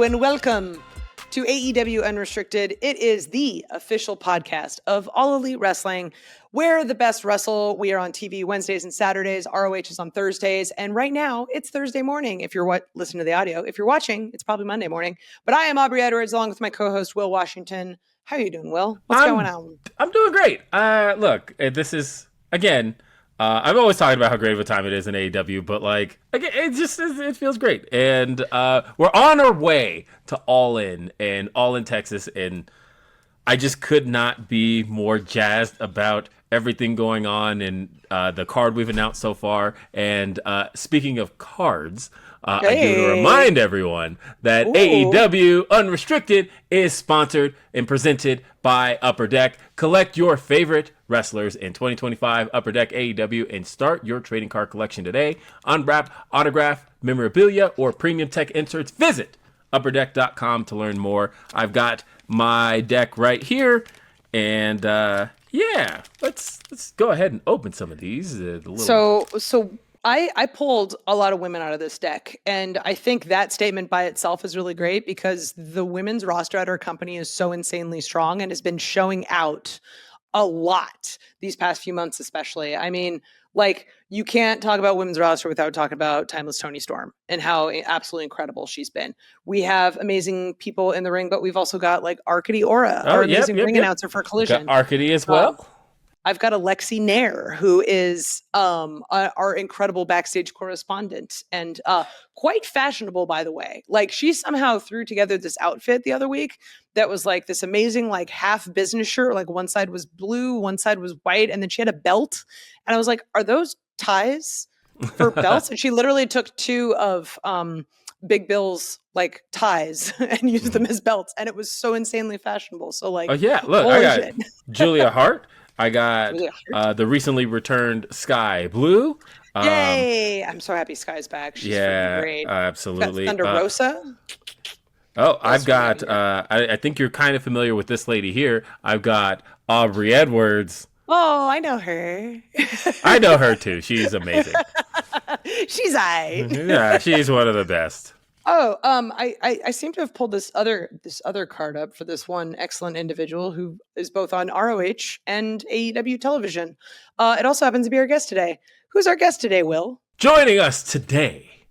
and welcome to AEW Unrestricted. It is the official podcast of All Elite Wrestling, where the best wrestle. We are on TV Wednesdays and Saturdays. ROH is on Thursdays. And right now, it's Thursday morning. If you're listening to the audio. If you're watching, it's probably Monday morning. But I am Aubrey Edwards, along with my co-host, Will Washington. How are you doing, Will? What's going on? I'm doing great. Look, this is, again, I'm always talking about how great of a time it is in AEW, but like, again, it feels great. And we're on our way to All In Texas, and I just could not be more jazzed about everything going on and the card we've announced so far. And speaking of cards, I do to remind everyone that AEW Unrestricted is sponsored and presented by Upper Deck. Collect your favorite wrestlers in 2025 Upper Deck AEW and start your trading card collection today. Unwrap, autograph, memorabilia, or premium tech inserts. Visit upperdeck.com to learn more. I've got my deck right here, and yeah, let's go ahead and open some of these. I pulled a lot of women out of this deck, and I think that statement by itself is really great because the women's roster at our company is so insanely strong and has been showing out a lot these past few months, especially. I mean, like, you can't talk about women's roster without talking about Timeless Toni Storm and how absolutely incredible she's been. We have amazing people in the ring, but we've also got like Arkady Ora, our amazing ring announcer for Collision. Got Arkady as well. I've got Alexi Nair, who is our incredible backstage correspondent and quite fashionable, by the way. Like, she somehow threw together this outfit the other week that was like this amazing, like, half business shirt. Like, one side was blue, one side was white, and then she had a belt. And I was like, are those ties for belts? And she literally took two of Big Bill's like ties and used them as belts, and it was so insanely fashionable. So like, oh yeah, look, I got Julia Hart. I got the recently returned Sky Blue. Yay! I'm so happy Sky's back. She's great. Absolutely. Thunder Rosa. I've got, I think you're kind of familiar with this lady here. I've got Aubrey Edwards. Oh, I know her. I know her too. She's amazing. She's Yeah, she's one of the best. Oh, I seem to have pulled this other card up for this one excellent individual who is both on ROH and AEW television. It also happens to be our guest today. Who's our guest today, Will? Joining us today,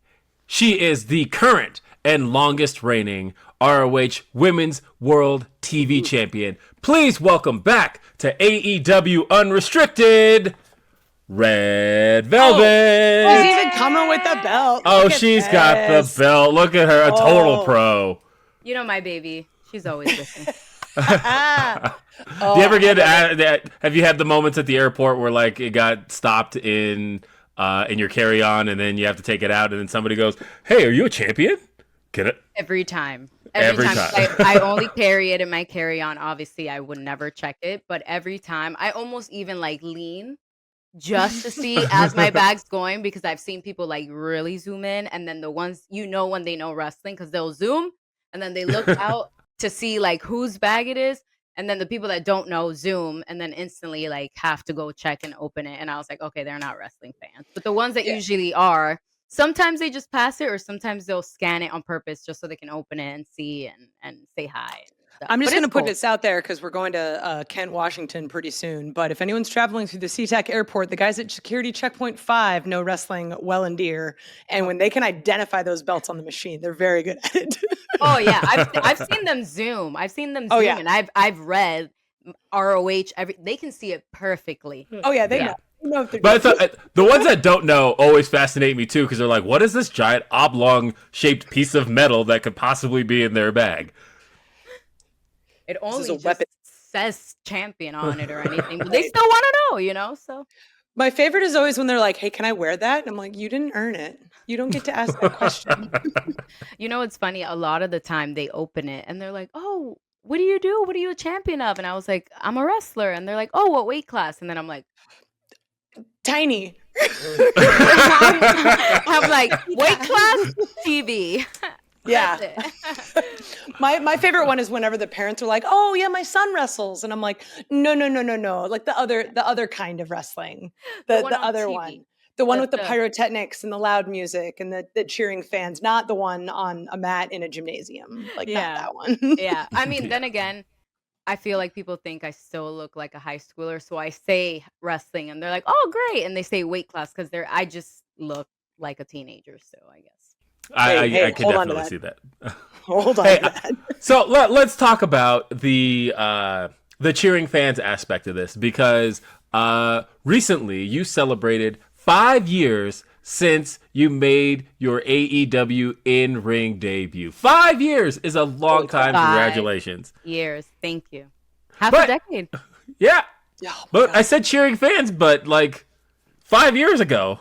she is the current and longest reigning ROH Women's World TV Champion. Please welcome back to AEW Unrestricted, Red Velvet. She's even coming with the belt. Oh, she's got the belt. Look at her, a total pro. You know my baby. She's always with me. Do you ever get that? Have you had the moments at the airport where like it got stopped in your carry-on and then you have to take it out and then somebody goes, "Hey, are you a champion?" Get it? Every time. I only carry it in my carry-on. Obviously, I would never check it, but every time I almost even like lean just to see as my bag's going, because I've seen people like really zoom in, and then the ones, you know, when they know wrestling, because they'll zoom and then they look out to see like whose bag it is, and then the people that don't know zoom and then instantly like have to go check and open it. And I was like, okay, they're not wrestling fans. But the ones that usually are, sometimes they just pass it, or sometimes they'll scan it on purpose just so they can open it and see and say hi. I'm just going to put this out there because we're going to Kent, Washington pretty soon. But if anyone's traveling through the SeaTac airport, the guys at Security Checkpoint 5 know wrestling well and dear. And when they can identify those belts on the machine, they're very good at it. Oh, yeah. I've seen them zoom. And I've read ROH. They can see it perfectly. Oh, yeah. They know. But the ones that don't know always fascinate me too, because they're like, what is this giant oblong shaped piece of metal that could possibly be in their bag? It only just says champion on it or anything, but they still want to know, you know? So my favorite is always when they're like, "Hey, can I wear that?" And I'm like, "You didn't earn it. You don't get to ask that question." You know, it's funny. A lot of the time they open it and they're like, "Oh, what do you do? What are you a champion of?" And I was like, "I'm a wrestler." And they're like, "Oh, what weight class?" And then I'm like, "Tiny." I'm like, "Weight class TV." Yeah. My favorite one is whenever the parents are like, "Oh yeah, my son wrestles," and I'm like, "No, like the other kind of wrestling, the other one." The one The with the the pyrotechnics and the loud music and the cheering fans, not the one on a mat in a gymnasium. Like, not yeah. that one. Yeah. I mean, Yeah. then again, I feel like people think I still look like a high schooler, so I say wrestling and they're like, "Oh, great." And they say weight class cuz I just look like a teenager, so I guess. Hey, I hey, could hold on to definitely that. see that. Hold on Hey, to that. so let's talk about the cheering fans aspect of this because recently you celebrated 5 years since you made your AEW in-ring debut. 5 years is a long Holy crap. time. 5 Congratulations. years. Thank you. Half a But decade. yeah, Oh my but I God. said cheering fans, but like 5 years ago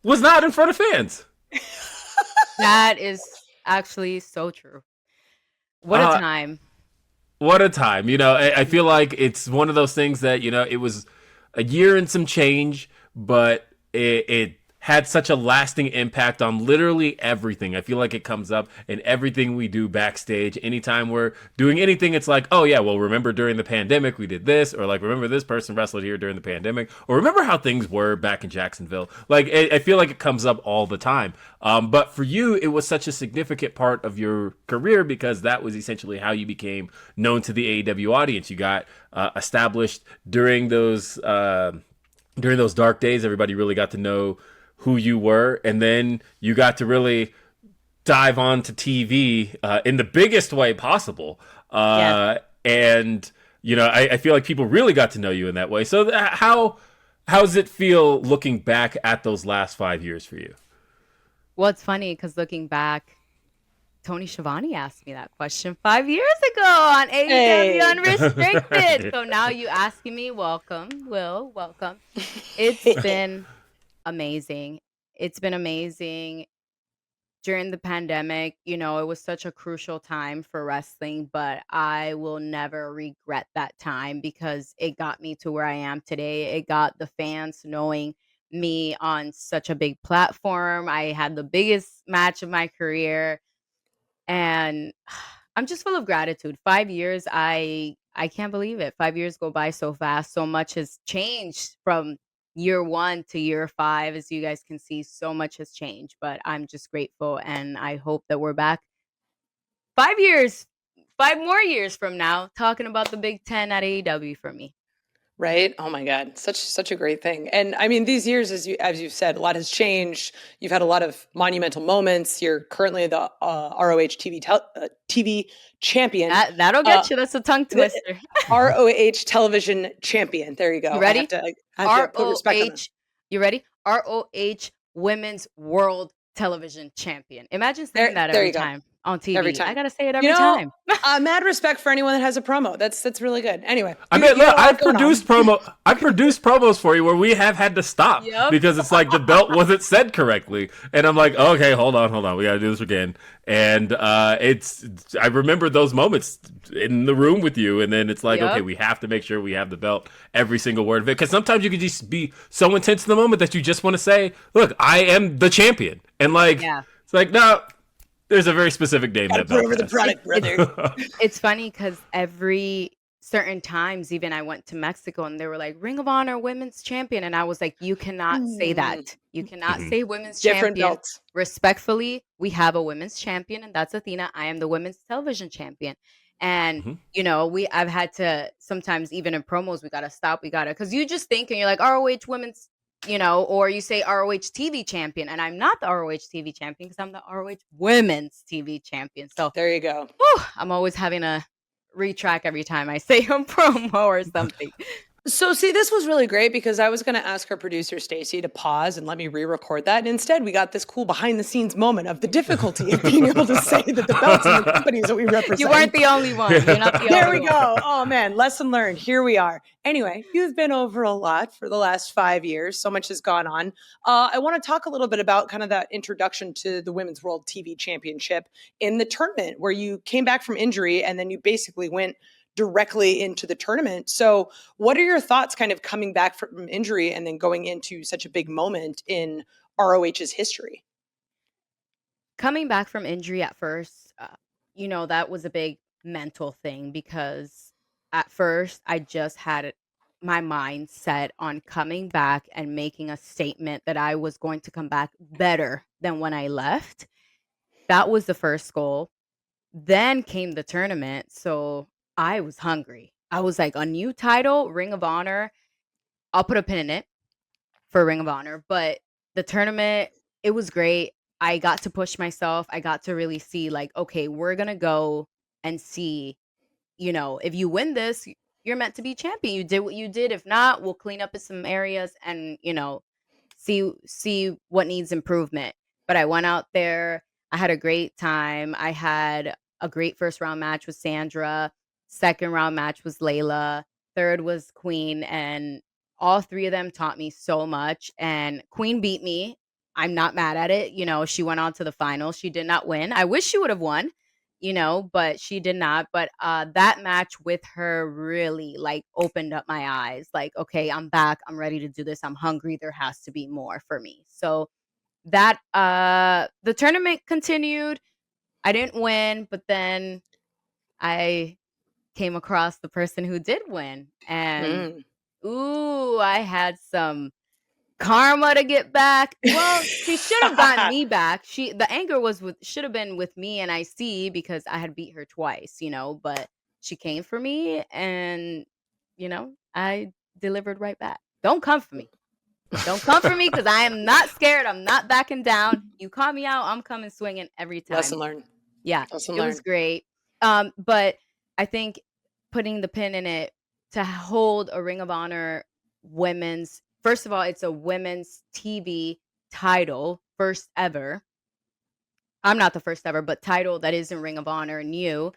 was not in front of fans. That is actually so true. What a Uh, time. What a time. I feel like it's one of those things that, it was a year and some change, but it had such a lasting impact on literally everything. I feel like it comes up in everything we do backstage. Anytime we're doing anything, it's like, oh, yeah, well, remember during the pandemic we did this, or like, remember this person wrestled here during the pandemic, or remember how things were back in Jacksonville. Like, I feel like it comes up all the time. But for you, it was such a significant part of your career because that was essentially how you became known to the AEW audience. You got established during those dark days. Everybody really got to know who you were, and then you got to really dive onto TV in the biggest way possible. Yes. And I feel like people really got to know you in that way. So how's it feel looking back at those last 5 years for you? Well, it's funny because looking back, Tony Schiavone asked me that question 5 years ago on AEW Hey. Unrestricted. So now you asking me, welcome, Will, welcome. It's been amazing. It's been amazing. During the pandemic, it was such a crucial time for wrestling, but I will never regret that time because it got me to where I am today. It got the fans knowing me on such a big platform. I had the biggest match of my career, and I'm just full of gratitude. 5 years, I can't believe it. 5 years go by so fast. So much has changed from year one to year five. As you guys can see, so much has changed. But I'm just grateful, and I hope that we're back 5 years, 5 more years from now, talking about the Big Ten at AEW for me. Right? Oh my God, such a great thing. And I mean, these years, as you've said, a lot has changed. You've had a lot of monumental moments. You're currently the ROH TV champion, That'll uh, get you. That's a tongue the twister. ROH television champion. There you go. You ready? I have to put respect on that. ROH. You ready? ROH Women's World Television Champion. Imagine saying that There every you go. time on TV. Every time. I gotta say it You every know, time. mad respect for anyone that has a promo. That's really good. Anyway, I you mean, got a look, lot I've going on. produced promos for you where we have had to stop Yep. because it's like the belt wasn't said correctly, and I'm like, okay, hold on, we got to do this again. And I remember those moments in the room with you, and then it's like, Yep. okay, we have to make sure we have the belt, every single word of it, because sometimes you can just be so intense in the moment that you just want to say, look, I am the champion, and like, Yeah. it's like, no. There's a very specific name Gotta that put belt over the has. product, brother. It's funny because every certain times, even I went to Mexico and they were like, Ring of Honor Women's Champion. And I was like, you cannot say that. You cannot Mhm. say Women's Different Champion. belts. Respectfully, we have a Women's Champion, and that's Athena. I am the Women's Television Champion. And, Mhm. I've had to sometimes, even in promos, we got to stop. Because you just think and you're like, ROH Women's, or you say ROH TV champion, and I'm not the ROH TV champion because I'm the ROH Women's TV champion. So There you go. I'm always having to retrack every time I say a promo or something. So see, this was really great because I was going to ask our producer Stacy to pause and let me re-record that. And instead, we got this cool behind-the-scenes moment of the difficulty of being able to say that the belts and the companies that we represent. You weren't the only one. You're not the There only we one. go. Oh man, lesson learned. Here we are. Anyway, you've been over a lot for the last 5 years. So much has gone on. I want to talk a little bit about kind of that introduction to the Women's World TV Championship in the tournament where you came back from injury and then you basically went directly into the tournament. So what are your thoughts kind of coming back from injury and then going into such a big moment in ROH's history? Coming back from injury at first, that was a big mental thing because at first I just had my mind set on coming back and making a statement that I was going to come back better than when I left. That was the first goal. Then came the tournament, so I was hungry. I was like, a new title, Ring of Honor. I'll put a pin in it for Ring of Honor, but the tournament, it was great. I got to push myself. I got to really see, like, okay, we're gonna go and see, if you win this, you're meant to be champion. You did what you did. If not, we'll clean up in some areas and, see what needs improvement. But I went out there. I had a great time. I had a great first round match with Sandra. Second round match was Layla. Third was Queen. And all three of them taught me so much. And Queen beat me. I'm not mad at it. She went on to the final. She did not win. I wish she would have won, but she did not. But that match with her really like opened up my eyes. Like, okay, I'm back. I'm ready to do this. I'm hungry. There has to be more for me. So that the tournament continued. I didn't win, but then I came across the person who did win. And ooh, I had some karma to get back. Well, she should have gotten me back. The anger should have been with me and IC because I had beat her twice, but she came for me and I delivered right back. Don't come for me. Don't come for me because I am not scared. I'm not backing down. You call me out, I'm coming swinging every time. Lesson learned. Yeah, Lesson it was learned. great. But I think putting the pin in it to hold a Ring of Honor women's, first of all, it's a women's TV title, first ever. I'm not the first ever, but title that is in Ring of Honor new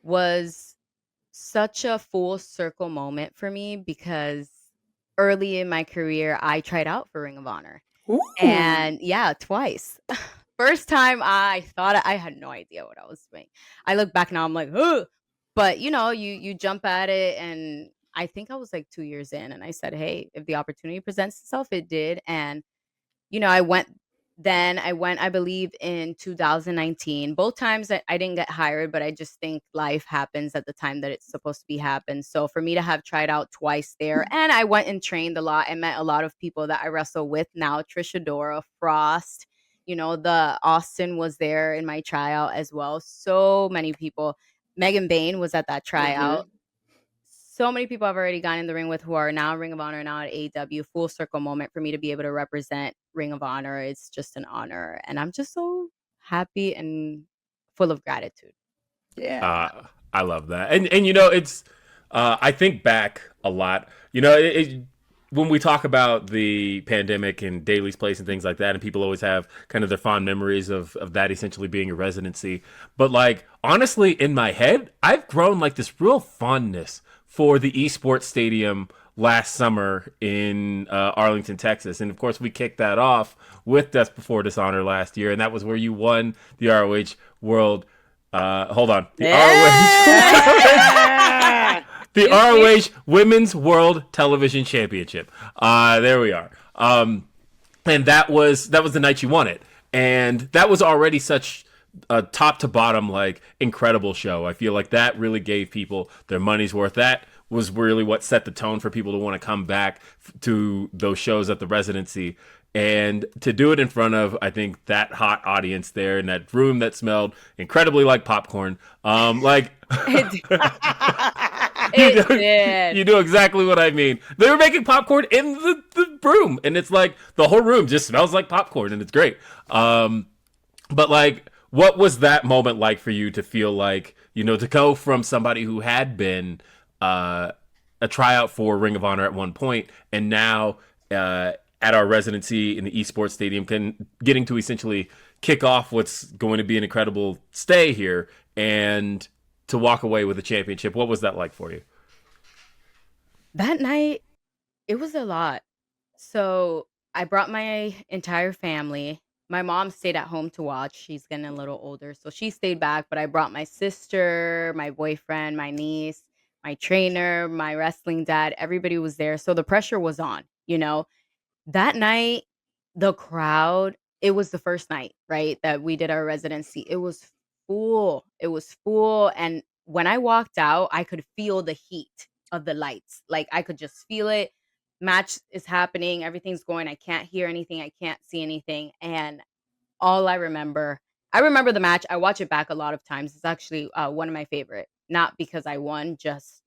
was such a full circle moment for me because early in my career, I tried out for Ring of Honor. Ooh. And yeah, twice. First time I thought I had no idea what I was doing. I look back now, I'm like, ugh. But you jump at it, and I think I was like 2 years in, and I said, hey, if the opportunity presents itself, it did. And I went. Then I went, I believe, in 2019. Both times I didn't get hired, but I just think life happens at the time that it's supposed to be happen. So for me to have tried out twice there, and I went and trained a lot and met a lot of people that I wrestle with now. Trisha Dora, Frost, the Austin was there in my tryout as well. So many people. Megan Bain was at that tryout. So many people I've already gotten in the ring with who are now Ring of Honor, now at AEW. Full circle moment for me to be able to represent Ring of Honor. It's just an honor. And I'm just so happy and full of gratitude. Yeah. I love that. And it's, I think back a lot, when we talk about the pandemic and Daly's Place and things like that, and people always have kind of their fond memories of that essentially being a residency. But like, honestly, in my head, I've grown like this real fondness for the esports stadium last summer in Arlington, Texas. And of course, we kicked that off with Death Before Dishonor last year. And that was where you won the ROH World. Hold on. The the ROH Women's World Television Championship. There we are. And that was the night you won it. And that was already such a top to bottom, like, incredible show. I feel like that really gave people their money's worth. That was really what set the tone for people to want to come back to those shows at the residency. And to do it in front of, I think, that hot audience there in that room that smelled incredibly like popcorn. Like, It did. You know exactly what I mean. They were making popcorn in the room, and it's like the whole room just smells like popcorn, and it's great. But like, what was that moment like for you to feel like, to go from somebody who had been a tryout for Ring of Honor at one point, and now at our residency in the esports stadium, getting to essentially kick off what's going to be an incredible stay here, and to walk away with a championship? What was that like for you? That night, it was a lot. So I brought my entire family. My mom stayed at home to watch. She's getting a little older, so she stayed back. But I brought my sister, my boyfriend, my niece, my trainer, my wrestling dad. Everybody was there. So the pressure was on, That night, the crowd, it was the first night, right, that we did our residency. It was full. It was full. And when I walked out, I could feel the heat. of the lights. Like I could just feel it. Match is happening, everything's going. I can't hear anything, I can't see anything, and all I remember the match. I watch it back a lot of times. It's actually one of my favorite. Not because I won, just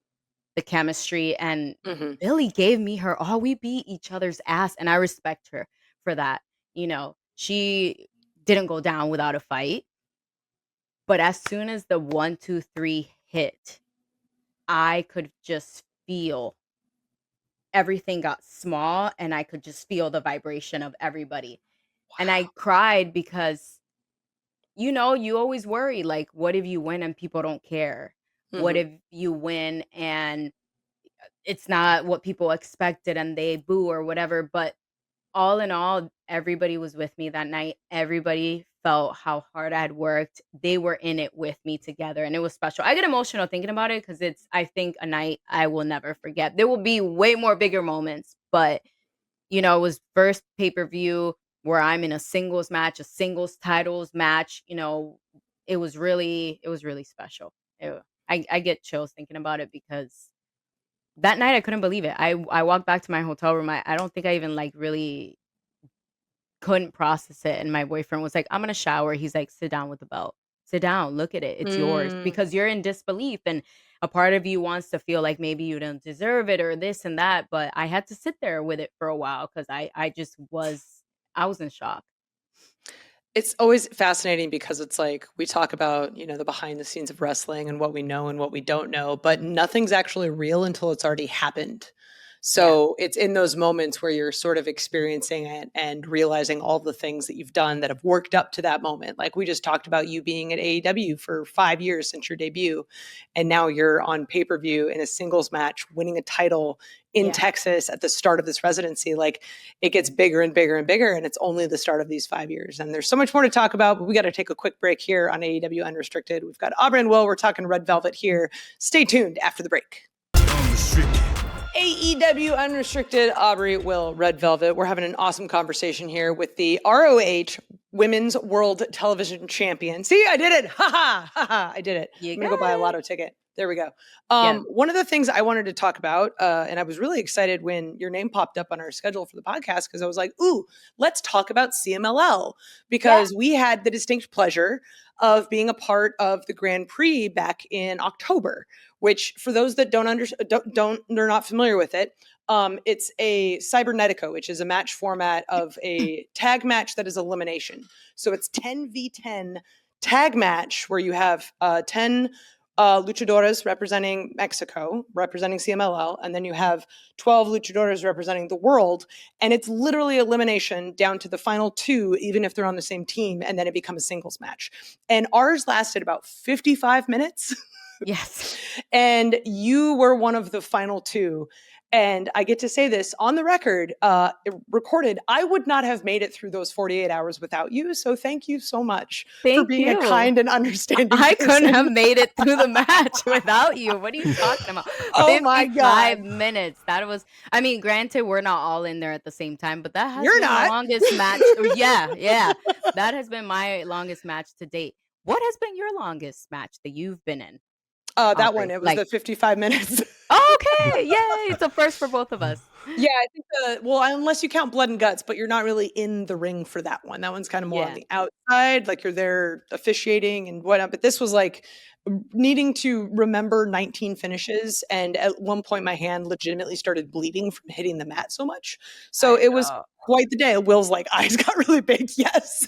the chemistry, and Mhm. Billie gave me her all. We beat each other's ass, and I respect her for that. She didn't go down without a fight, but as soon as the 1, 2, 3 hit, I could just feel everything got small, and I could just feel the vibration of everybody. And I cried because you always worry, like, what if you win and people don't care? What Mhm. if you win and it's not what people expected and they boo or whatever? But all in all, everybody was with me that night. Everybody felt how hard I had worked. They were in it with me together, and it was special. I get emotional thinking about it because it's, I think, a night I will never forget. There will be way more bigger moments, but it was first pay-per-view where I'm in a singles match, a singles titles match. It was really special. I get chills thinking about it because that night I couldn't believe it. I walked back to my hotel room. I don't think I even like really couldn't process it. And my boyfriend was like, I'm gonna shower. He's like, sit down with the belt. Sit down, look at it. It's yours. Mm. Because you're in disbelief. And a part of you wants to feel like maybe you don't deserve it or this and that. But I had to sit there with it for a while because I was in shock. It's always fascinating because it's like we talk about, the behind the scenes of wrestling and what we know and what we don't know, but nothing's actually real until it's already happened. Yeah. So it's in those moments where you're sort of experiencing it and realizing all the things that you've done that have worked up to that moment. Like we just talked about you being at AEW for 5 years since your debut, and now you're on pay per view in a singles match, winning a title in Yeah. Texas at the start of this residency. Like it gets bigger and bigger and bigger, and it's only the start of these 5 years. And there's so much more to talk about, but we got to take a quick break here on AEW Unrestricted. We've got Aubrey and Will. We're talking Red Velvet here. Stay tuned after the break. AEW Unrestricted, Aubrey, Will, Red Velvet. We're having an awesome conversation here with the ROH Women's World Television Champion. See, I did it. Ha ha, ha ha, I did it. You I'm going to go got buy a it. lotto ticket. There we go. Yeah. One of the things I wanted to talk about, and I was really excited when your name popped up on our schedule for the podcast, because I was like, ooh, let's talk about CMLL, because we had the distinct pleasure of being a part of the Grand Prix back in October, which for those that they're not familiar with it, it's a cybernetico, which is a match format of a tag match that is elimination. So it's 10v10 tag match where you have 10 luchadoras representing Mexico, representing CMLL, and then you have 12 luchadoras representing the world. And it's literally elimination down to the final two, even if they're on the same team, and then it becomes a singles match. And ours lasted about 55 minutes. Yes. And you were one of the final two. And I get to say this on the record, recorded. I would not have made it through those 48 hours without you. So thank you so much for Thank being a you. kind and understanding I couldn't have person. made it through the match without you. What are you talking about? Oh my 55 God. minutes. Granted, we're not all in there at the same time, but that has You're been the not. longest match. Yeah, yeah. That has been my longest match to date. What has been your longest match that you've been in, That one, Aubrey? it was Like, the 55 minutes. okay, yay. It's a first for both of us. Yeah, I think unless you count Blood and Guts, but you're not really in the ring for that one. That one's kind of more on Yeah. the outside, like you're there officiating and whatnot. But this was like needing to remember 19 finishes, and at one point my hand legitimately started bleeding from hitting the mat so much. So I it was know. quite the day. Will's like eyes got really big. Yes.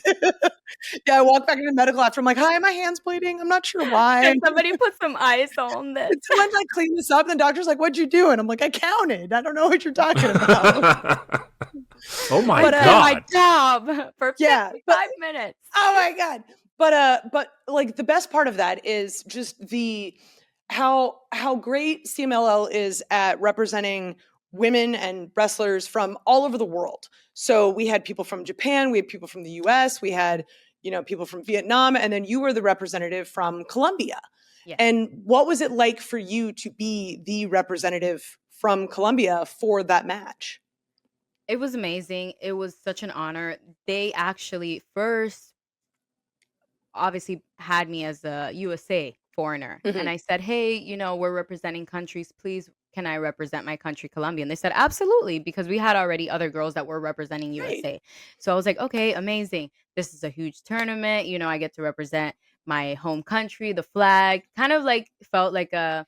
Yeah, I walked back into medical after. I'm like, hi, my hand's bleeding. I'm not sure why. Can somebody put some ice on this? Did someone like clean this up? And the doctor's like, what'd you do? And I'm like, I counted. I don't know what you're talking about. Oh my But, God. My job for Yeah, 55 minutes. Oh my God. But like the best part of that is just the how great CMLL is at representing women and wrestlers from all over the world. So we had people from Japan, we had people from the US, we had, people from Vietnam, and then you were the representative from Colombia. Yes. And what was it like for you to be the representative from Colombia for that match? It was amazing. It was such an honor. They actually first obviously had me as a USA foreigner. And Mhm. I said, hey, we're representing countries. Please can I represent my country, Colombia? And they said, absolutely, because we had already other girls that were representing USA. Right. So I was like, okay, amazing. This is a huge tournament. You know, I get to represent my home country, the flag, kind of like felt like a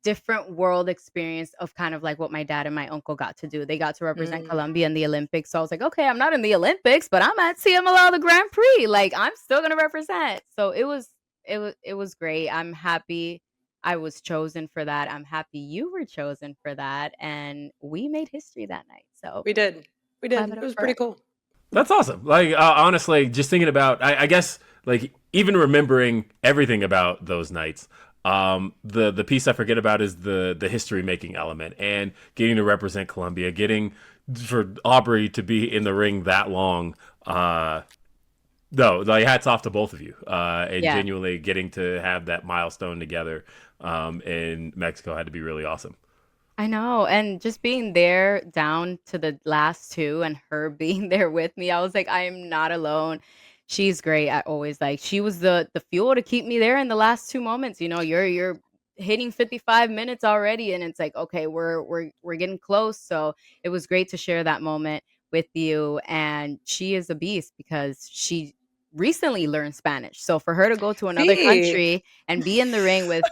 different world experience of kind of like what my dad and my uncle got to do. They got to represent Colombia in the Olympics. So I was like, okay, I'm not in the Olympics, but I'm at CMLL the Grand Prix. Like I'm still gonna represent. So it was great. I'm happy I was chosen for that. I'm happy you were chosen for that. And we made history that night. So We did. clap It it up was for pretty us. cool. That's awesome. Like honestly, just thinking about, I guess like even remembering everything about those nights. The piece I forget about is the history making element and getting to represent Colombia, getting for Aubrey to be in the ring that long. No, like hats off to both of you, and Yeah. genuinely getting to have that milestone together in Mexico had to be really awesome. I know. And just being there down to the last two and her being there with me, I was like, I am not alone. She's great. I always like she was the fuel to keep me there in the last two moments. You know, you're hitting 55 minutes already and it's like, okay, we're getting close. So it was great to share that moment with you. And she is a beast because she recently learned Spanish. So for her to go to another See, country and be in the ring with,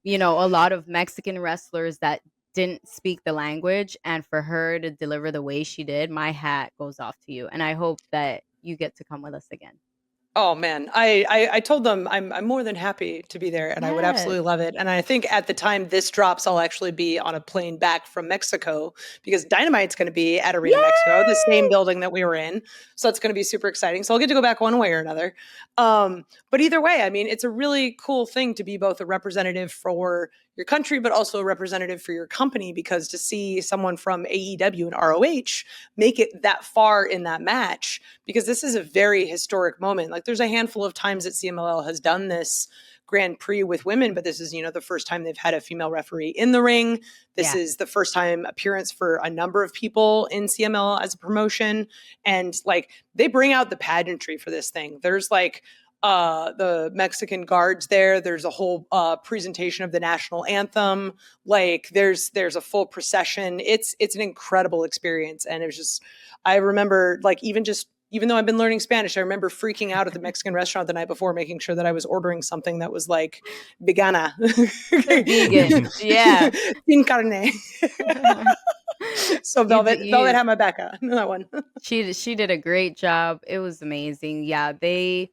a lot of Mexican wrestlers that didn't speak the language, and for her to deliver the way she did, my hat goes off to you. And I hope that you get to come with us again. oh man, I told them I'm more than happy to be there, and I would Yes. absolutely love it. And I think at the time this drops, I'll actually be on a plane back from Mexico because Dynamite's going to be at Arena Mexico, the same Yay! building that we were in. So it's going to be super exciting. So I'll get to go back one way or another. But either way, I mean, it's a really cool thing to be both a representative for your country, but also a representative for your company, because to see someone from AEW and ROH make it that far in that match, because this is a very historic moment. Like there's a handful of times that CMLL has done this Grand Prix with women, but this is, the first time they've had a female referee in the ring. This Yeah. is the first time appearance for a number of people in CMLL as a promotion. And like they bring out the pageantry for this thing. There's like the Mexican guards there. There's a whole presentation of the national anthem. Like there's a full procession. It's an incredible experience. And it was just, I remember like even though I've been learning Spanish, I remember freaking out at the Mexican restaurant the night before, making sure that I was ordering something that was like vegana. Vegan. Yeah. Sin carne. So Velvet You had my back on that one. she did a great job. It was amazing. Yeah, they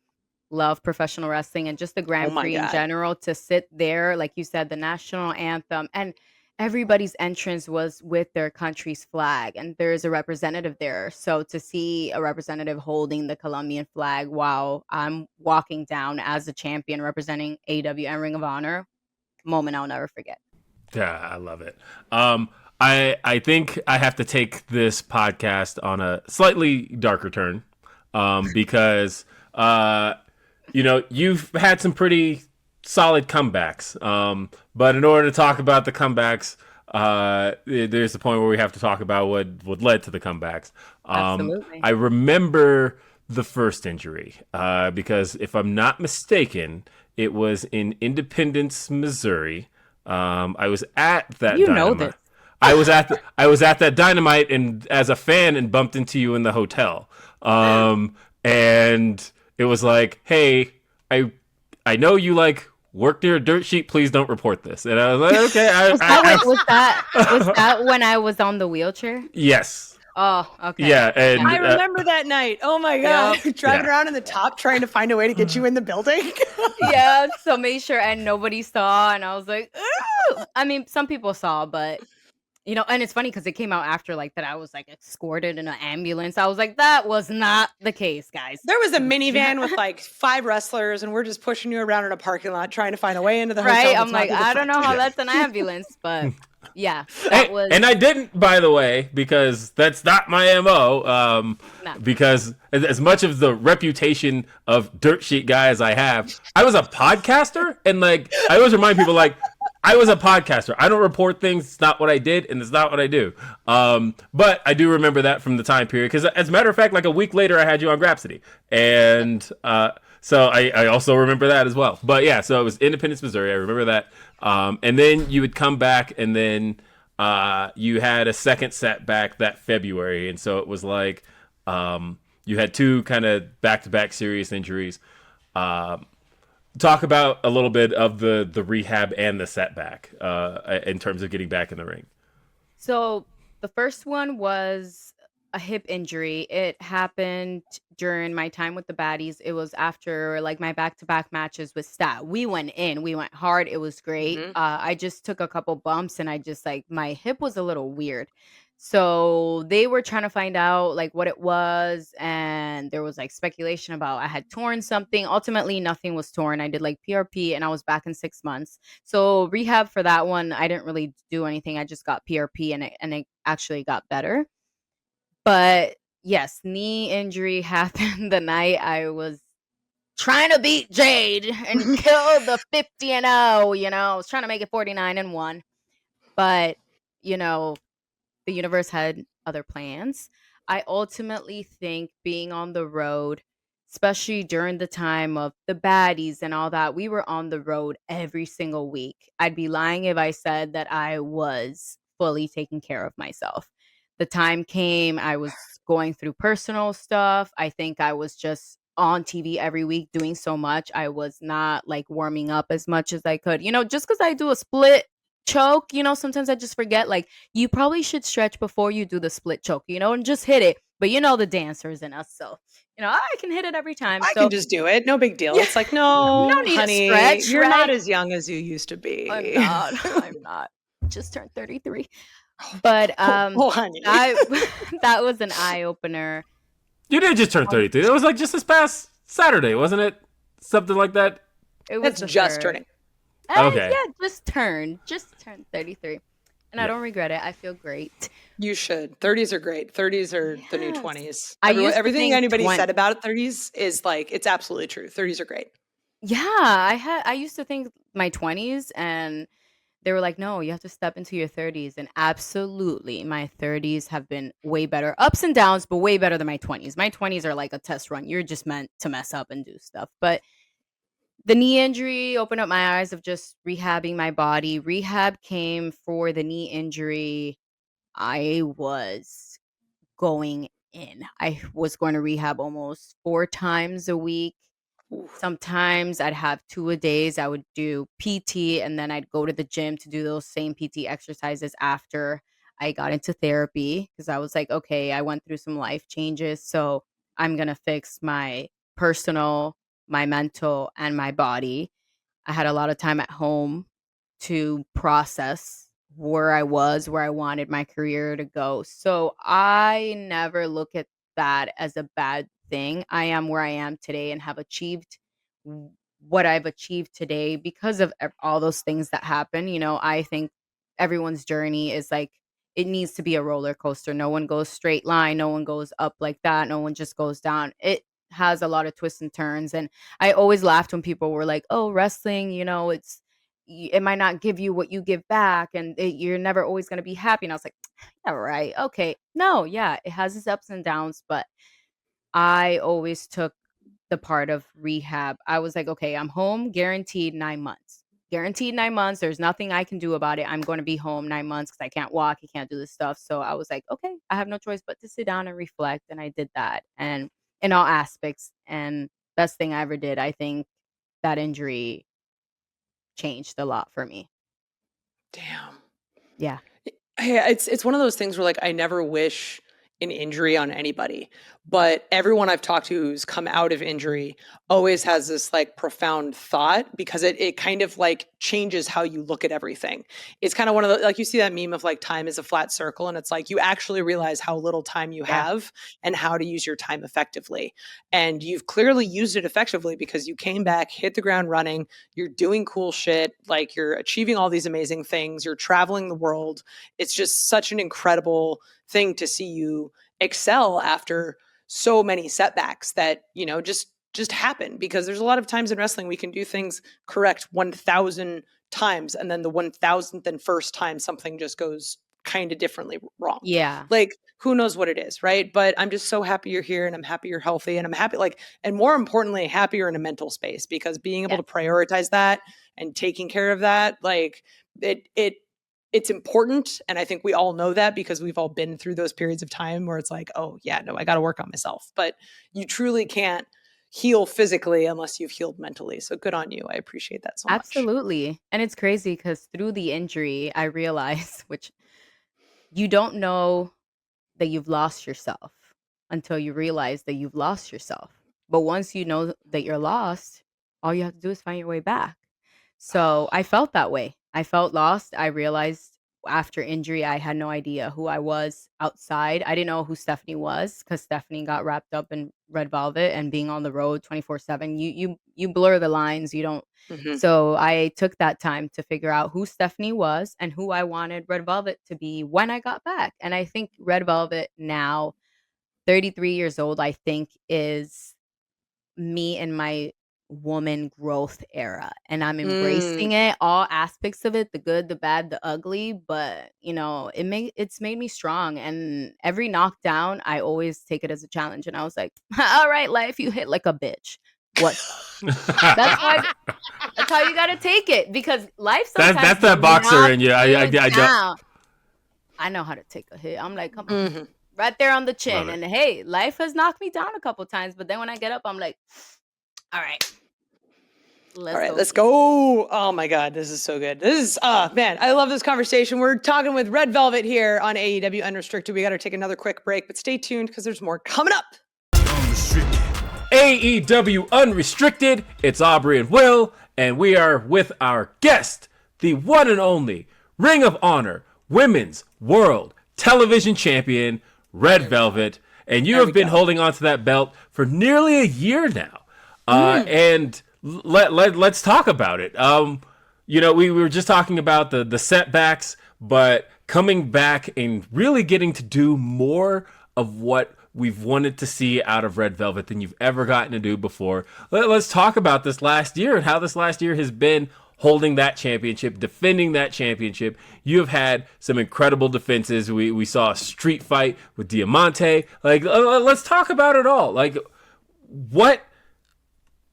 love professional wrestling and just the Oh Grand my Prix in God. general, to sit there, like you said, the national anthem, and everybody's entrance was with their country's flag, and there's a representative there. So to see a representative holding the Colombian flag while I'm walking down as a champion representing AEW and Ring of Honor, moment I'll never forget. Yeah, I love it. I think I have to take this podcast on a slightly darker turn, because you've had some pretty solid comebacks. But in order to talk about the comebacks, there's the point where we have to talk about what led to the comebacks. Absolutely. I remember the first injury, because if I'm not mistaken, it was in Independence, Missouri. I was at that You know Dynamite. this. I was at that Dynamite and as a fan and bumped into you in the hotel. And it was like, hey, I know you like work near a dirt sheet. Please don't report this. And I was like, okay. Was that when I was on the wheelchair? Yes. Oh, okay. Yeah, and I remember that night. Oh my God. Driving Yeah. around in the top trying to find a way to get you in the building. Yeah, so made sure and nobody saw, and I was like, "Ooh." I mean, some people saw, but and it's funny because it came out after like that I was like escorted in an ambulance. I was like, that was not the case, guys. There was a minivan with like 5 wrestlers, and we're just pushing you around in a parking lot trying to find a way into the hotel. Right? that's I'm not like, through the I don't know front. how that's an ambulance, but yeah, that was. And I didn't, by the way, because that's not my MO. No. Because as much of the reputation of dirt sheet guy as I have, I was a podcaster, and like I always remind people, like I was a podcaster. I don't report things. It's not what I did, and it's not what I do. But I do remember that from the time period, because as a matter of fact, like a week later, I had you on Grapsity, and So I also remember that as well. But yeah, so it was Independence, Missouri. I remember that. And then you would come back, and then you had a second setback that February, and so it was like you had two kind of back-to-back serious injuries. Talk about a little bit of the rehab and the setback in terms of getting back in the ring. So the first one was a hip injury. It happened during my time with the baddies. It was after like my back-to-back matches with Stat. We went in, we went hard. It was great. Mhm. I just took a couple bumps and I just like my hip was a little weird. So they were trying to find out like what it was, and there was like speculation about I had torn something. Ultimately, nothing was torn. I did like PRP and I was back in 6 months. So rehab for that one, I didn't really do anything. I just got PRP and it actually got better. But yes, knee injury happened the night I was trying to beat Jade and kill the 50-0. I was trying to make it 49-1. But, you know, the universe had other plans. I ultimately think being on the road, especially during the time of the baddies and all that, we were on the road every single week. I'd be lying if I said that I was fully taking care of myself. The time came, I was going through personal stuff. I think I was just on TV every week doing so much. I was not like warming up as much as I could. Just because I do a split choke, sometimes I just forget like you probably should stretch before you do the split choke, and just hit it. But the dancers in us, so I can hit it every time. I So can just do it. No big deal. yeah, It's like, you no, don't need honey, to stretch, you're not right? as young as you used to I'm be. not. I'm not. Just turned 33. But Oh, honey. that was an eye opener. You did just turn 33. It was like just this past Saturday, wasn't it? Something like that. It was That's the just third. turning. Okay. Yeah, just turned 33. And I Yeah. don't regret it. I feel great. You should. 30s are great. 30s are the new Yes. 20s. I used to Everything think anybody said about 30s is like, it's absolutely true. 30s are great. Yeah, I used to think my 20s, and they were like, "No, you have to step into your 30s." And absolutely, my 30s have been way better. Ups and downs, but way better than my 20s. My 20s are like a test run. You're just meant to mess up and do stuff. But the knee injury opened up my eyes of just rehabbing my body. Rehab came for the knee injury. I was going in. I was going to rehab almost 4 times a week. Oof. Sometimes I'd have 2 a days. I would do PT, and then I'd go to the gym to do those same PT exercises after I got into therapy, because I was like, okay, I went through some life changes, so I'm going to fix my personal, my mental, and my body. I had a lot of time at home to process where I was, where I wanted my career to go. So I never look at that as a bad thing. I am where I am today and have achieved what I've achieved today because of all those things that happen. I think everyone's journey is like it needs to be a roller coaster. No one goes straight line, no one goes up like that, no one just goes down. It has a lot of twists and turns, and I always laughed when people were like, "Oh, wrestling, it might not give you what you give back, and you're never always going to be happy." And I was like, "Yeah, right. Okay. No, yeah, it has its ups and downs, but I always took the part of rehab. I was like, okay, I'm home, guaranteed 9 months. Guaranteed 9 months. There's nothing I can do about it. I'm going to be home 9 months because I can't walk, I can't do this stuff." So I was like, okay, I have no choice but to sit down and reflect. And I did that. And in all aspects, and best thing I ever did, I think that injury changed a lot for me. Damn. Yeah. Hey, it's one of those things where like I never wish an injury on anybody, but everyone I've talked to who's come out of injury always has this like profound thought because it kind of like changes how you look at everything. It's kind of one of the like you see that meme of like time is a flat circle, and it's like you actually realize how little time you Yeah. have and how to use your time effectively. And you've clearly used it effectively because you came back, hit the ground running, you're doing cool shit, like you're achieving all these amazing things, you're traveling the world. It's just such an incredible thing to see you excel after so many setbacks that just happen, because there's a lot of times in wrestling we can do things correct 1,000 times, and then the 1,000th and first time something just goes kind of differently wrong. Yeah. Like, who knows what it is, right? But I'm just so happy you're here, and I'm happy you're healthy, and I'm happy, like, and more importantly, happy you're in a mental space, because being able to prioritize that and taking care of that, like, it's important. And I think we all know that, because we've all been through those periods of time where it's like, oh yeah, no, I got to work on myself. But you truly can't heal physically unless you've healed mentally. So good on you. I appreciate that so much. Absolutely. And it's crazy because through the injury, I realized, which you don't know that you've lost yourself until you realize that you've lost yourself. But once you know that you're lost, all you have to do is find your way back. So I felt that way. I felt lost. I realized after injury, I had no idea who I was outside. I didn't know who Stephanie was because Stephanie got wrapped up in Red Velvet, and being on the road 24/7. You blur the lines. You don't. Mhm. So I took that time to figure out who Stephanie was and who I wanted Red Velvet to be when I got back. And I think Red Velvet now, 33 years old, I think is me in my woman growth era, and I'm embracing it, all aspects of it, the good, the bad, the ugly. But it's made me strong, and every knockdown I always take it as a challenge. And I was like, all right, life, you hit like a bitch, what's up? That's how you gotta take it, because life sometimes That's that boxer in you. I don't. down. I know how to take a hit. I'm like, come on, Mhm. right there on the chin. Love it. And hey, life has knocked me down a couple times, but then when I get up, I'm like, all right, All right, go let's again." go. Oh my God, this is so good. This is, man, I love this conversation. We're talking with Red Velvet here on AEW Unrestricted. We got to take another quick break, but stay tuned because there's more coming up. AEW Unrestricted. It's Aubrey and Will, and we are with our guest, the one and only Ring of Honor Women's World Television Champion, Red Velvet. And you have been holding on to that belt for nearly a year now. And let's talk about it. We were just talking about the setbacks, but coming back and really getting to do more of what we've wanted to see out of Red Velvet than you've ever gotten to do before. Let's talk about this last year and how this last year has been holding that championship, defending that championship. You have had some incredible defenses. We saw a street fight with Diamanté. Like, let's talk about it all. Like, what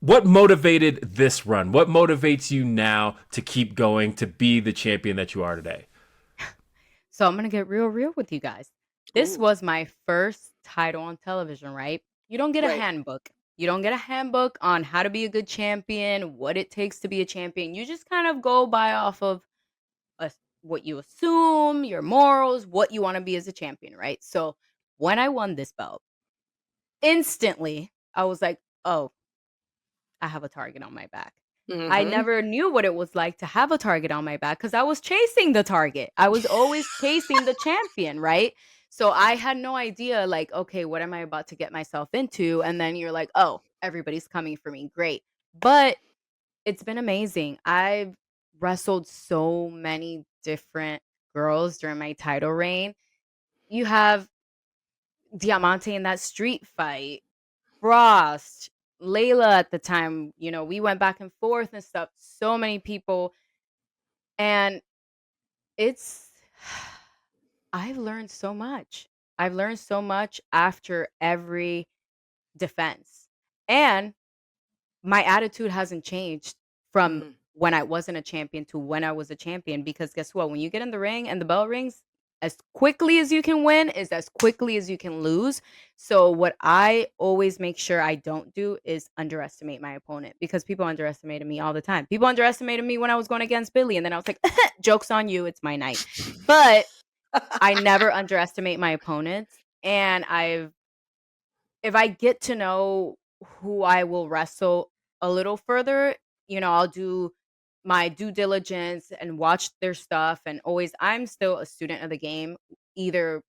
motivated this run? What motivates you now to keep going, to be the champion that you are today? So I'm going to get real with you guys. This was my first title on television, right? You don't get a handbook. You don't get a handbook on how to be a good champion, what it takes to be a champion. You just kind of go by off of what you assume, your morals, what you want to be as a champion, right? So when I won this belt, instantly I was like, oh, I have a target on my back. I never knew what it was like to have a target on my back because I was chasing the target. I was always chasing the champion, right? So I had no idea, like, okay, what am I about to get myself into? And then you're like, oh, everybody's coming for me. Great. But it's been amazing. I've wrestled so many different girls during my title reign. You have Diamanté in that street fight, Frost, Layla at the time, we went back and forth and stuff. So many people. And it's, I've learned so much. I've learned so much after every defense. And my attitude hasn't changed from when I wasn't a champion to when I was a champion. Because guess what? When you get in the ring and the bell rings, as quickly as you can win is as quickly as you can lose. So what I always make sure I don't do is underestimate my opponent, because people underestimated me all the time. People underestimated me when I was going against Billie, and then I was like, joke's on you, it's my night. But I never underestimate my opponents. And if I get to know who I will wrestle a little further, I'll do my due diligence and watch their stuff. And always, I'm still a student of the game, either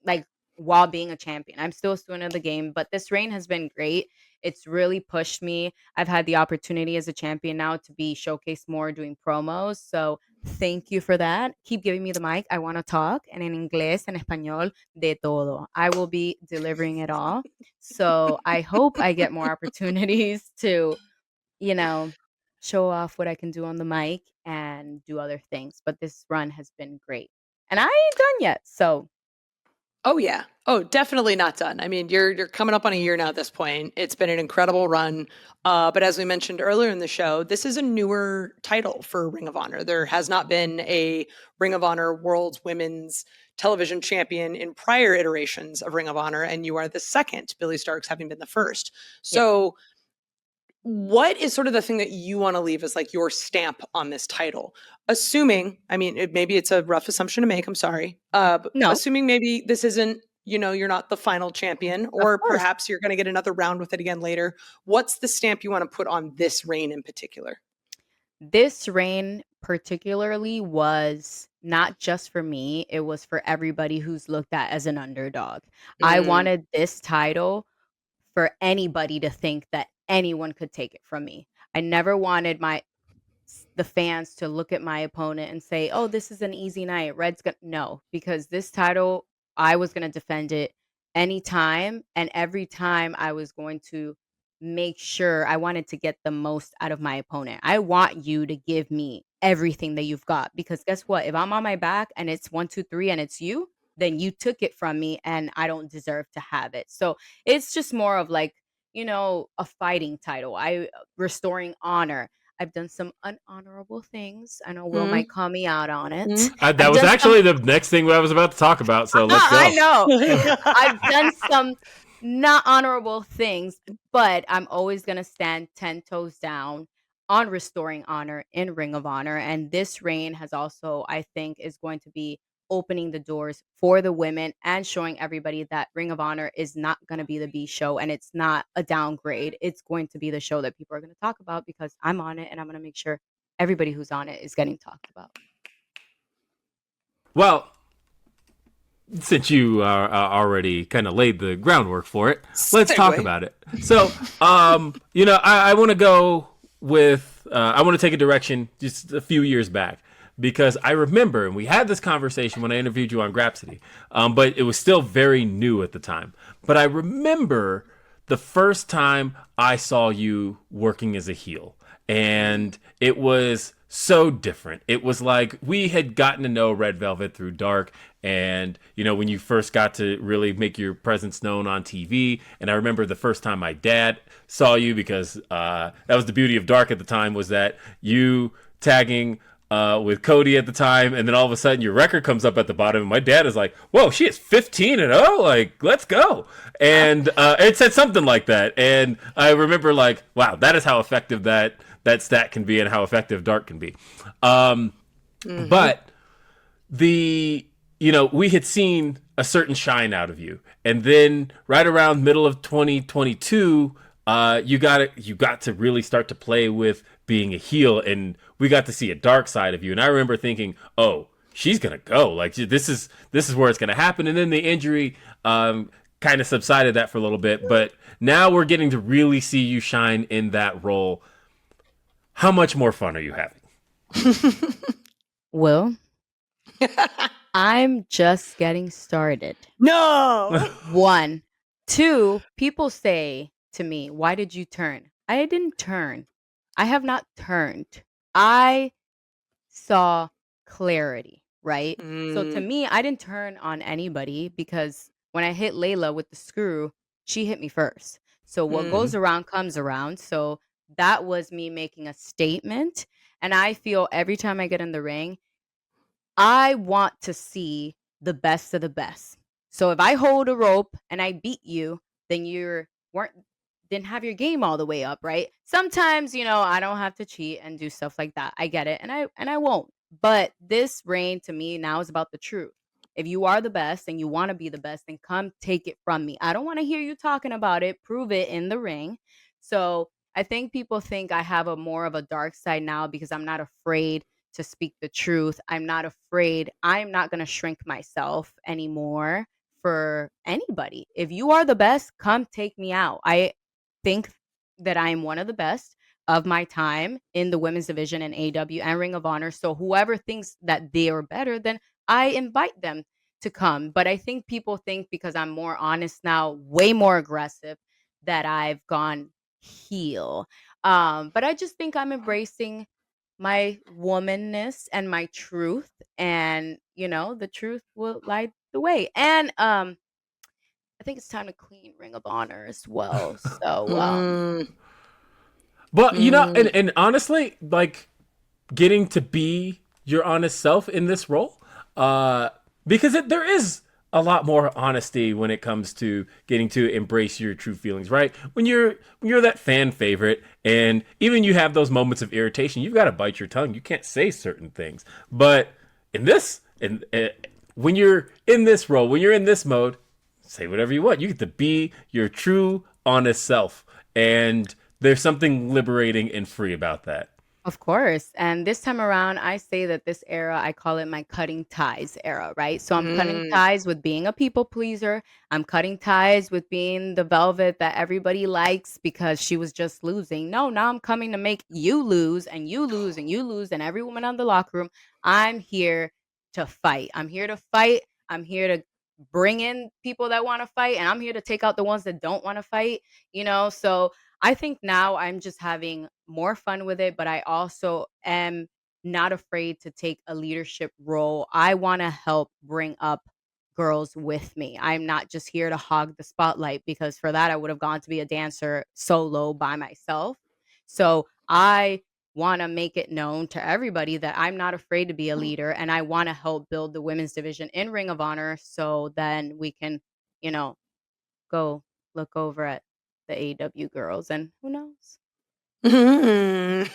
like while being a champion. I'm still a student of the game, but this reign has been great. It's really pushed me. I've had the opportunity as a champion now to be showcased more doing promos. So thank you for that. Keep giving me the mic. I want to talk, and in inglés, en español, de todo. I will be delivering it all. So I hope I get more opportunities to, show off what I can do on the mic and do other things. But this run has been great. And I ain't done yet. So Oh yeah. Oh, definitely not done. I mean, you're coming up on a year now at this point. It's been an incredible run. But as we mentioned earlier in the show, this is a newer title for Ring of Honor. There has not been a Ring of Honor World's Women's Television Champion in prior iterations of Ring of Honor, and you are the second, Billie Starkz having been the first. Yeah. So what is sort of the thing that you want to leave as like your stamp on this title? Assuming, I mean, maybe it's a rough assumption to make. I'm sorry. But No, assuming maybe this isn't, you're not the final champion, of or course. perhaps you're going to get another round with it again later. What's the stamp you want to put on this reign in particular? This reign particularly was not just for me, it was for everybody who's looked at as an underdog. I Mm, wanted this title for anybody to think that anyone could take it from me. I never wanted the fans to look at my opponent and say, "Oh, this is an easy night. Red's gonna," no, because this title, I was gonna defend it anytime, and every time I was going to make sure I wanted to get the most out of my opponent. I want you to give me everything that you've got, because guess what? If I'm on my back and it's 1, 2, 3 and it's you, then you took it from me and I don't deserve to have it. So it's just more of like, a fighting title. Restoring honor. I've done some unhonorable things. I know Will mm, might call me out on it. mm. That I've was done some. actually the next thing I was about to talk about. So let's go. I know. I've done some not honorable things, but I'm always going to stand 10 toes down on restoring honor in Ring of Honor. And this reign has also, I think, is going to be opening the doors for the women and showing everybody that Ring of Honor is not going to be the B show and it's not a downgrade. It's going to be the show that people are going to talk about because I'm on it and I'm going to make sure everybody who's on it is getting talked about. Well, since you already kind of laid the groundwork for it, let's talk about it. So, I want to go with, I want to take a direction just a few years back, because I remember, and we had this conversation when I interviewed you on Grapsity, but it was still very new at the time. But I remember the first time I saw you working as a heel, and it was so different. It was like we had gotten to know Red Velvet through Dark, and when you first got to really make your presence known on TV. And I remember the first time my dad saw you, because that was the beauty of Dark at the time, was that you tagging with Cody at the time, and then all of a sudden your record comes up at the bottom, and my dad is like, "Whoa, she is 15-0, like, let's go!" And it said something like that, and I remember like, wow, that is how effective that stat can be, and how effective Dark can be. But we had seen a certain shine out of you, and then right around middle of 2022, you got to really start to play with being a heel, and we got to see a dark side of you. And I remember thinking, oh, she's gonna go, like, this is where it's gonna happen. And then the injury kind of subsided that for a little bit, but now we're getting to really see you shine in that role. How much more fun are you having? Will, I'm just getting started. No. 1. 2, people say to me, "Why did you turn?" I didn't turn. I have not turned. I saw clarity, right? So to Mm, me, I didn't turn on anybody, because when I hit Layla with the screw, she hit me first. So what mm. goes around comes around. So that was me making a statement. And I feel every time I get in the ring, I want to see the best of the best. So if I hold a rope and I beat you, then you weren't didn't have your game all the way up, right? Sometimes, I don't have to cheat and do stuff like that. I get it, and I won't. But this reign to me now is about the truth. If you are the best and you want to be the best, then come take it from me. I don't want to hear you talking about it. Prove it in the ring. So I think people think I have a more of a dark side now because I'm not afraid to speak the truth. I'm not afraid. I'm not going to shrink myself anymore for anybody. If you are the best, come take me out. I think that I am one of the best of my time in the women's division in AEW and Ring of Honor. So whoever thinks that they are better, then I invite them to come. But I think people think because I'm more honest now, way more aggressive, that I've gone heel. But I just think I'm embracing my womanness and my truth, and the truth will lie the way. And I think it's time to clean Ring of Honor as well. So But and honestly, like getting to be your honest self in this role, because there is a lot more honesty when it comes to getting to embrace your true feelings, right? When you're that fan favorite, and even you have those moments of irritation, you've got to bite your tongue. You can't say certain things. But in this, when you're in this role, when you're in this mode, say whatever you want. You get to be your true, honest self, and there's something liberating and free about that. of course. And this time around, I say that this era, I call it my cutting ties era, right? So I'm cutting ties with being a people pleaser. I'm cutting ties with being the velvet that everybody likes because she was just losing. No, now I'm coming to make you lose and you lose and you lose and every woman in the locker room. I'm here to fight. I'm here to fight. I'm here to bring in people that want to fight and I'm here to take out the ones that don't want to fight, So I think now I'm just having more fun with it, but I also am not afraid to take a leadership role. I want to help bring up girls with me. I'm not just here to hog the spotlight because for that I would have gone to be a dancer solo by myself. So I want to make it known to everybody that I'm not afraid to be a leader and I want to help build the women's division in Ring of Honor so then we can, you know, go look over at the AEW girls and who knows? I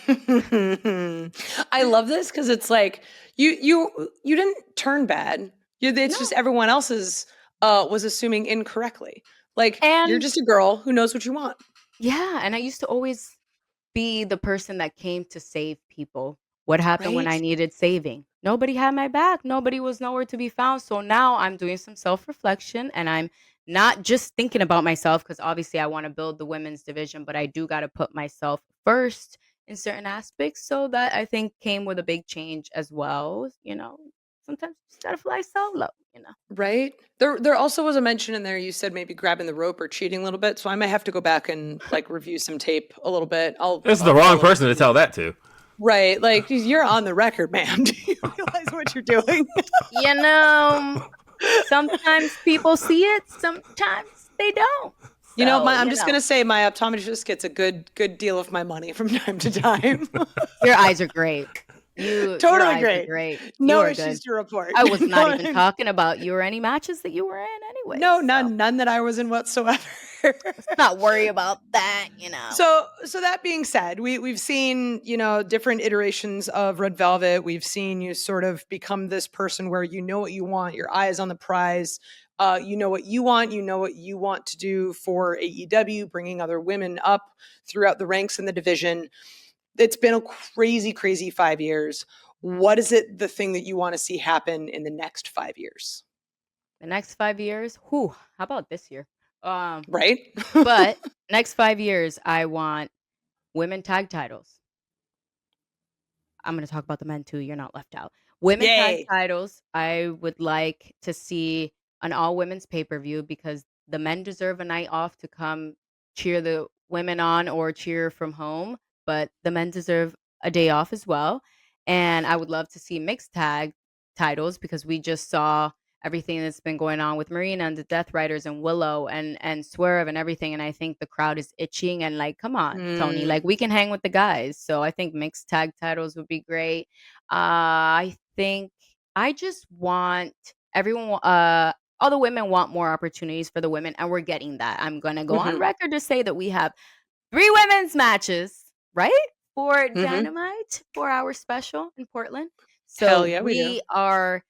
love this because it's like you didn't turn bad. It's just No. everyone else's was assuming incorrectly. Like you're And just a girl who knows what you want. yeah, and I used to always be the person that came to save people. What happened when Right? I needed saving? Nobody had my back. Nobody was nowhere to be found. So now I'm doing some self-reflection and I'm not just thinking about myself because obviously I want to build the women's division, but I do got to put myself first in certain aspects. So that I think came with a big change as well. Sometimes you just got to fly solo. Right? There also was a mention in there. You said maybe grabbing the rope or cheating a little bit. So I might have to go back and like review some tape a little bit. This is the wrong person to tell that to. Right. Like you're on the record, man. Do you realize what you're doing? Sometimes people see it, sometimes they don't. I'm just gonna say my optometrist gets a good deal of my money from time to time. Your eyes are great. Totally great. No issues to report. I was not even talking about you or any matches that you were in anyway. No, none that I was in whatsoever. Let's not worry about that. So that being said, we've seen, different iterations of Red Velvet. We've seen you sort of become this person where you know what you want, your eye is on the prize. You know what you want. You know what you want to do for AEW, bringing other women up throughout the ranks in the division. It's been a crazy, crazy 5 years. What is the thing that you want to see happen in the next 5 years? The next 5 years? How about this year? Right? But next 5 years, I want women tag titles. I'm going to talk about the men too. You're not left out. Women tag titles. I would like to see an all women's pay-per-view because the men deserve a night off to come cheer the women on or cheer from home, but the men deserve a day off as well. And I would love to see mixed tag titles because we just saw everything that's been going on with Marina and the Death Riders and Willow and Swerve and everything. And I think the crowd is itching and like, come on, Tony, like we can hang with the guys. So I think mixed tag titles would be great. I think I just want everyone, all the women want more opportunities for the women, and we're getting that. I'm going to go on record to say that we have 3 women's matches, right? For Dynamite, 4-hour special in Portland. So Hell yeah, we are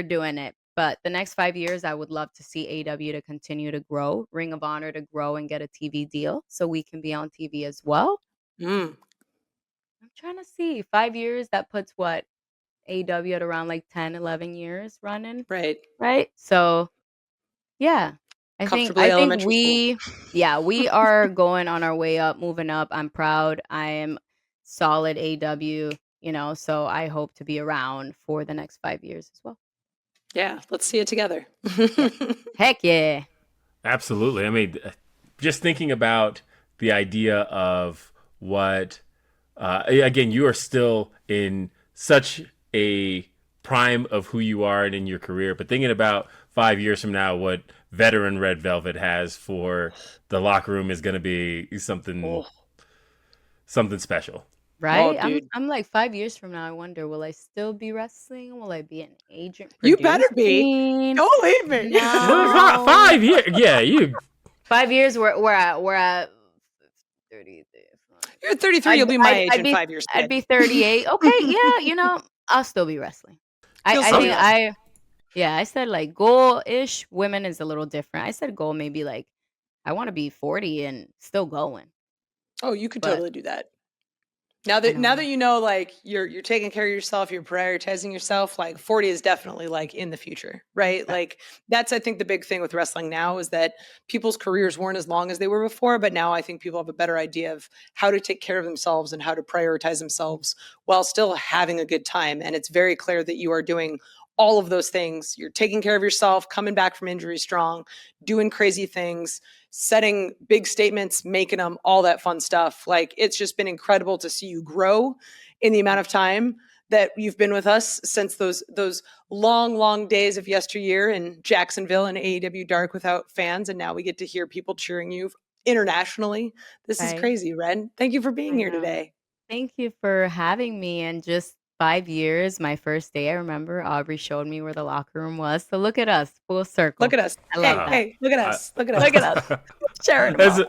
doing it. But the next 5 years, I would love to see AEW to continue to grow, Ring of Honor to grow and get a TV deal so we can be on TV as well. I'm trying to see 5 years. That puts what? AEW at around like 10, 11 years running. Right. So yeah, I think we are going on our way up, moving up. I'm proud. I am solid AEW, so I hope to be around for the next 5 years as well. Yeah, let's see it together. Heck yeah. Absolutely. I mean, just thinking about the idea of what, again, you are still in such a prime of who you are and in your career, but thinking about 5 years from now, what veteran Red Velvet has for the locker room is going to be something special. Right? Oh, dude. I'm like 5 years from now, I wonder, will I still be wrestling? Will I be an agent You better be. producing? Don't leave me. No. 5 years, yeah, you. 5 years, we're at 30. You're 33. You'll be my age in 5 years. I'd be 38. Okay, yeah, I'll still be wrestling. I said like goal-ish. Women is a little different. I said goal maybe like I want to be 40 and still going. Oh, you could But totally do that. Now that you know, like you're taking care of yourself, you're prioritizing yourself, like 40 is definitely like in the future, right? Like that's, I think, the big thing with wrestling now is that people's careers weren't as long as they were before, but now I think people have a better idea of how to take care of themselves and how to prioritize themselves while still having a good time. And it's very clear that you are doing all of those things. You're taking care of yourself, coming back from injury strong, doing crazy things, setting big statements, making them, all that fun stuff. Like, it's just been incredible to see you grow in the amount of time that you've been with us since those long days of yesteryear in Jacksonville and AEW Dark without fans. And now we get to hear people cheering you internationally. This is crazy, Red. Thank you for being here today. Thank you for having me. And just 5 years, my first day, I remember Aubrey showed me where the locker room was. So look at us, full circle. Look at us. I love that. Hey, look at us. Look at us. Look at us. Sharing them all.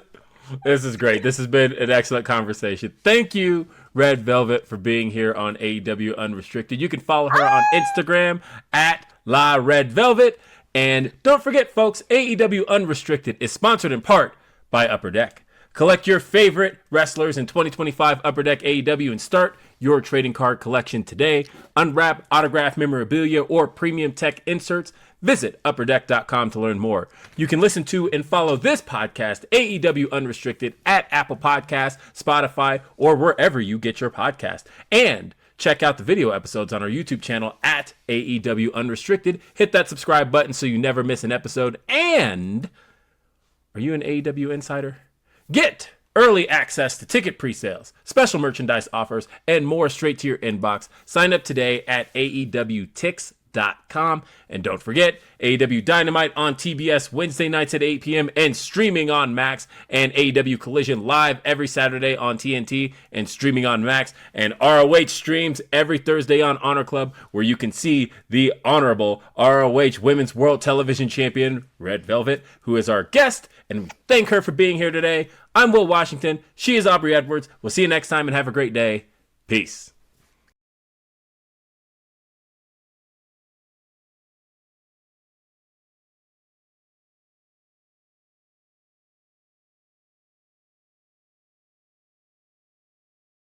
This is great. This has been an excellent conversation. Thank you, Red Velvet, for being here on AEW Unrestricted. You can follow her on Instagram at La Red Velvet. And don't forget, folks, AEW Unrestricted is sponsored in part by Upper Deck. Collect your favorite wrestlers in 2025 Upper Deck AEW and start your trading card collection today. Unwrap autograph memorabilia or premium tech inserts. Visit upperdeck.com to learn more. You can listen to and follow this podcast, AEW Unrestricted, at Apple Podcasts, Spotify, or wherever you get your podcast. And check out the video episodes on our YouTube channel at AEW Unrestricted. Hit that subscribe button so you never miss an episode. And are you an AEW insider? Get early access to ticket pre-sales, special merchandise offers, and more straight to your inbox. Sign up today at AEWTix.com. And don't forget, AEW Dynamite on TBS Wednesday nights at 8 p.m. and streaming on Max, and AEW Collision live every Saturday on TNT and streaming on Max, and ROH streams every Thursday on Honor Club, where you can see the honorable ROH Women's World Television Champion, Red Velvet, who is our guest, and thank her for being here today. I'm Will Washington. She is Aubrey Edwards. We'll see you next time and have a great day. Peace.